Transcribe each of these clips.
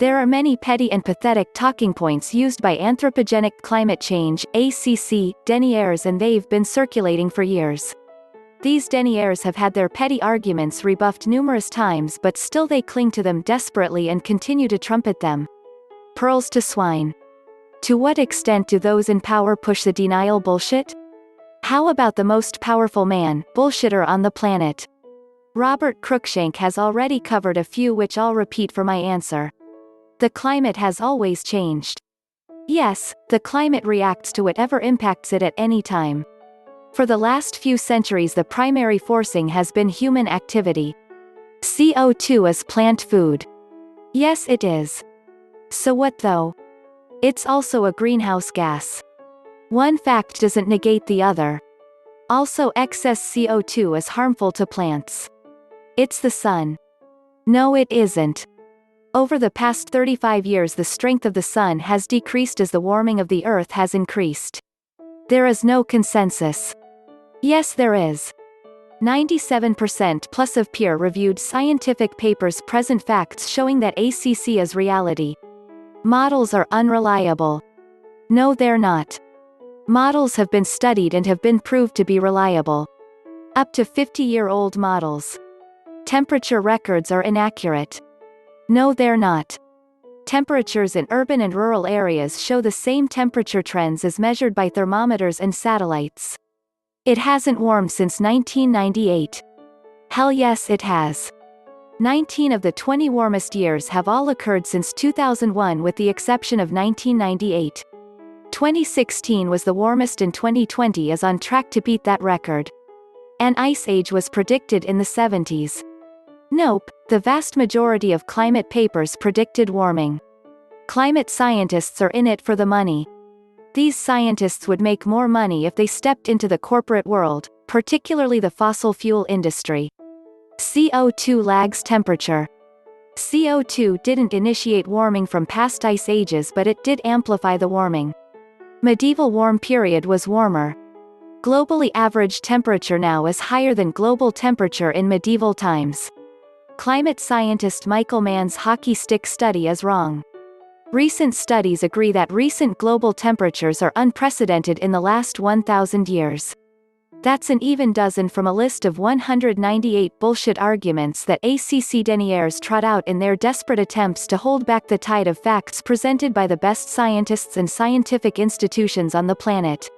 There are many petty and pathetic talking points used by anthropogenic climate change, ACC, deniers, and they've been circulating for years. These deniers have had their petty arguments rebuffed numerous times, but still they cling to them desperately and continue to trumpet them. Pearls to swine. To what extent do those in power push the denial bullshit? How about the most powerful man, bullshitter on the planet? Robert Cruikshank has already covered a few, which I'll repeat for my answer. The climate has always changed. Yes, the climate reacts to whatever impacts it at any time. For the last few centuries the primary forcing has been human activity. CO2 is plant food. Yes, it is. So what though? It's also a greenhouse gas. One fact doesn't negate the other. Also, excess CO2 is harmful to plants. It's the sun. No, it isn't. Over the past 35 years the strength of the sun has decreased as the warming of the earth has increased. There is no consensus. Yes, there is. 97% plus of peer-reviewed scientific papers present facts showing that ACC is reality. Models are unreliable. No, they're not. Models have been studied and have been proved to be reliable. Up to 50-year-old models. Temperature records are inaccurate. No, they're not. Temperatures in urban and rural areas show the same temperature trends as measured by thermometers and satellites. It hasn't warmed since 1998. Hell yes, it has. 19 of the 20 warmest years have all occurred since 2001 with the exception of 1998. 2016 was the warmest and 2020 is on track to beat that record. An ice age was predicted in the 70s. Nope, the vast majority of climate papers predicted warming. Climate scientists are in it for the money. These scientists would make more money if they stepped into the corporate world, particularly the fossil fuel industry. CO2 lags temperature. CO2 didn't initiate warming from past ice ages, but it did amplify the warming. Medieval warm period was warmer. Globally average temperature now is higher than global temperature in medieval times. Climate scientist Michael Mann's hockey stick study is wrong. Recent studies agree that recent global temperatures are unprecedented in the last 1,000 years. That's an even dozen from a list of 198 bullshit arguments that ACC deniers trot out in their desperate attempts to hold back the tide of facts presented by the best scientists and scientific institutions on the planet.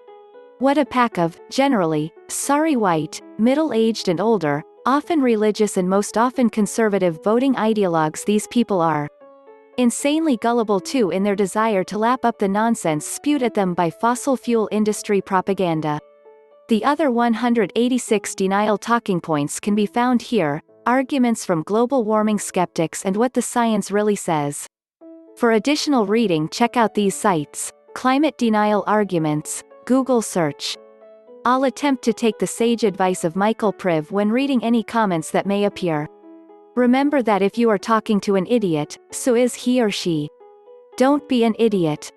What a pack of, generally, sorry white, middle-aged and older, often religious and most often conservative voting ideologues these people are. Insanely gullible too in their desire to lap up the nonsense spewed at them by fossil fuel industry propaganda. The other 186 denial talking points can be found here, arguments from global warming skeptics and what the science really says. For additional reading check out these sites, Climate Denial Arguments, Google search. I'll attempt to take the sage advice of Michael Priv when reading any comments that may appear. Remember that if you are talking to an idiot, so is he or she. Don't be an idiot.